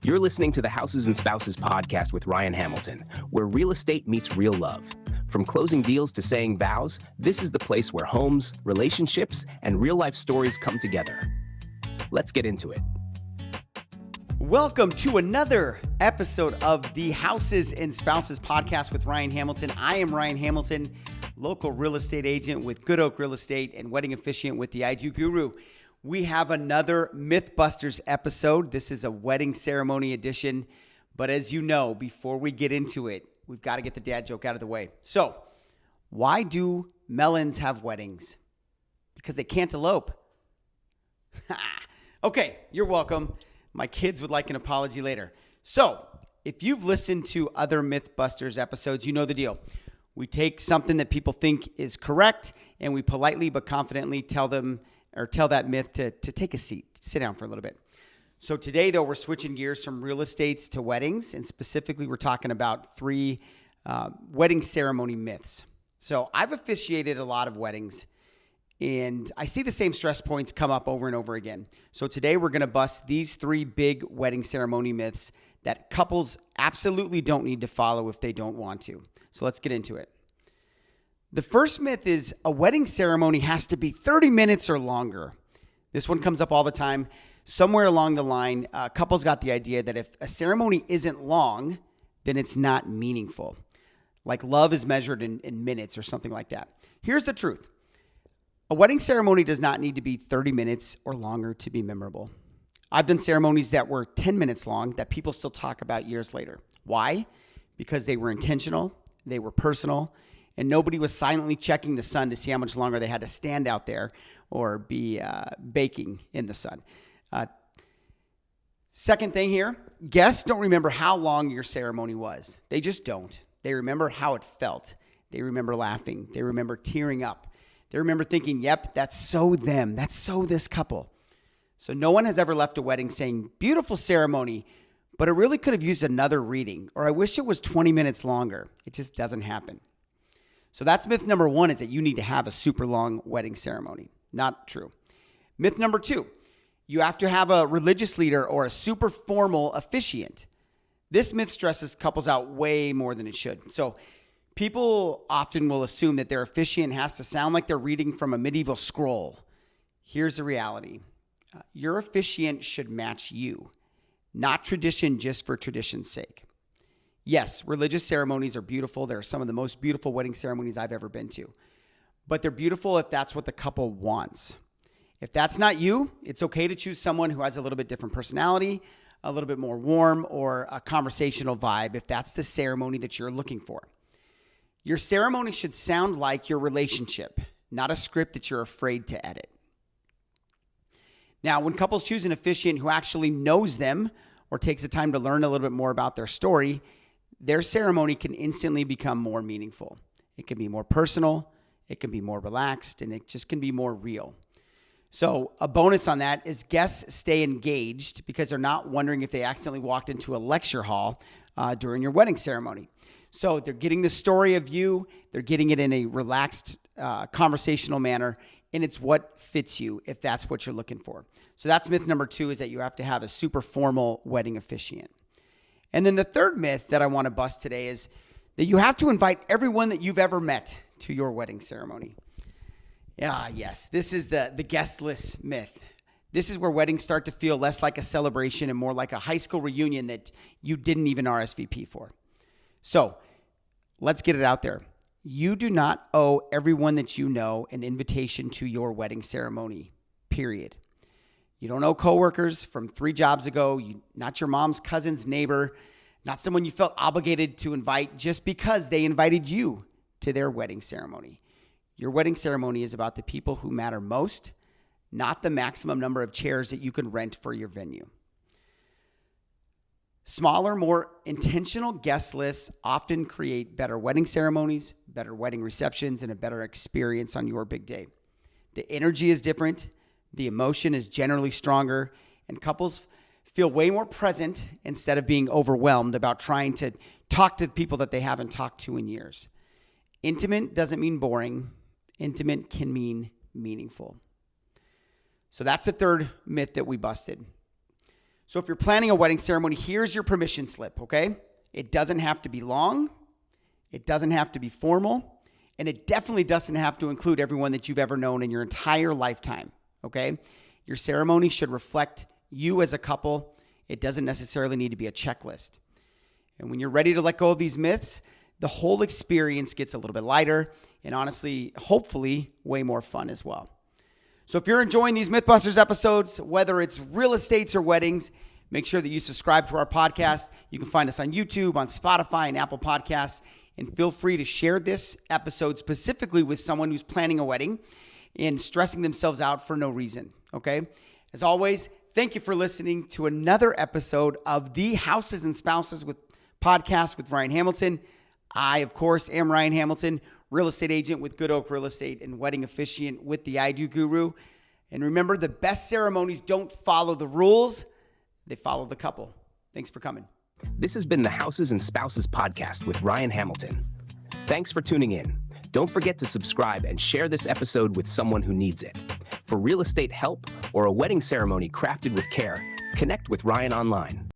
You're listening to the Houses and Spouses podcast with Ryan Hamilton, where real estate meets real love. From closing deals to saying vows, this is the place where homes, relationships, and real-life stories come together. Let's get into it. Welcome to another episode of the Houses and Spouses podcast with Ryan Hamilton. I am Ryan Hamilton, local real estate agent with Good Oak Real Estate and wedding officiant with the I Do Guru. We have another MythBusters episode. This is a wedding ceremony edition. But as you know, before we get into it, we've got to get the dad joke out of the way. So, why do melons have weddings? Because they can't elope. Okay, you're welcome. My kids would like an apology later. So, if you've listened to other MythBusters episodes, you know the deal. We take something that people think is correct, and we politely but confidently tell that myth to take a seat, sit down for a little bit. So today, though, we're switching gears from real estates to weddings, and specifically, we're talking about three wedding ceremony myths. So I've officiated a lot of weddings, and I see the same stress points come up over and over again. So today, we're going to bust these three big wedding ceremony myths that couples absolutely don't need to follow if they don't want to. So let's get into it. The first myth is a wedding ceremony has to be 30 minutes or longer. This one comes up all the time. Somewhere along the line, couples got the idea that if a ceremony isn't long, then it's not meaningful. Like love is measured in minutes or something like that. Here's the truth. A wedding ceremony does not need to be 30 minutes or longer to be memorable. I've done ceremonies that were 10 minutes long that people still talk about years later. Why? Because they were intentional, they were personal, and nobody was silently checking the sun to see how much longer they had to stand out there or be baking in the sun. Second thing here, guests don't remember how long your ceremony was. They just don't. They remember how it felt. They remember laughing. They remember tearing up. They remember thinking, yep, that's so them. That's so this couple. So no one has ever left a wedding saying, beautiful ceremony, but it really could have used another reading, or I wish it was 20 minutes longer. It just doesn't happen. So that's myth number one, is that you need to have a super long wedding ceremony. Not true. Myth number two, you have to have a religious leader or a super formal officiant. This myth stresses couples out way more than it should. So people often will assume that their officiant has to sound like they're reading from a medieval scroll. Here's the reality. Your officiant should match you, not tradition just for tradition's sake. Yes, religious ceremonies are beautiful. They're some of the most beautiful wedding ceremonies I've ever been to. But they're beautiful if that's what the couple wants. If that's not you, it's okay to choose someone who has a little bit different personality, a little bit more warm, or a conversational vibe if that's the ceremony that you're looking for. Your ceremony should sound like your relationship, not a script that you're afraid to edit. Now, when couples choose an officiant who actually knows them or takes the time to learn a little bit more about their story, their ceremony can instantly become more meaningful. It can be more personal, it can be more relaxed, and it just can be more real. So a bonus on that is guests stay engaged because they're not wondering if they accidentally walked into a lecture hall during your wedding ceremony. So they're getting the story of you, they're getting it in a relaxed, conversational manner, and it's what fits you if that's what you're looking for. So that's myth number two, is that you have to have a super formal wedding officiant. And then the third myth that I want to bust today is that you have to invite everyone that you've ever met to your wedding ceremony. Yes, this is the guest list myth. This is where weddings start to feel less like a celebration and more like a high school reunion that you didn't even RSVP for. So let's get it out there. You do not owe everyone that you know an invitation to your wedding ceremony, period. You don't owe coworkers from 3 jobs ago, not your mom's cousin's neighbor, not someone you felt obligated to invite just because they invited you to their wedding ceremony. Your wedding ceremony is about the people who matter most, not the maximum number of chairs that you can rent for your venue. Smaller, more intentional guest lists often create better wedding ceremonies, better wedding receptions, and a better experience on your big day. The energy is different. The emotion is generally stronger, and couples feel way more present instead of being overwhelmed about trying to talk to people that they haven't talked to in years. Intimate doesn't mean boring. Intimate can mean meaningful. So that's the third myth that we busted. So if you're planning a wedding ceremony, here's your permission slip, okay? It doesn't have to be long. It doesn't have to be formal. And it definitely doesn't have to include everyone that you've ever known in your entire lifetime, okay? Your ceremony should reflect you as a couple. It doesn't necessarily need to be a checklist. And when you're ready to let go of these myths, the whole experience gets a little bit lighter and honestly, hopefully, way more fun as well. So if you're enjoying these MythBusters episodes, whether it's real estates or weddings, make sure that you subscribe to our podcast. You can find us on YouTube, on Spotify, and Apple Podcasts. And feel free to share this episode specifically with someone who's planning a wedding and stressing themselves out for no reason, okay? As always, thank you for listening to another episode of the Houses and Spouses with podcast with Ryan Hamilton. I, of course, am Ryan Hamilton, real estate agent with Good Oak Real Estate and wedding officiant with the I Do Guru. And remember, the best ceremonies don't follow the rules. They follow the couple. Thanks for coming. This has been the Houses and Spouses podcast with Ryan Hamilton. Thanks for tuning in. Don't forget to subscribe and share this episode with someone who needs it. For real estate help or a wedding ceremony crafted with care, connect with Ryan online.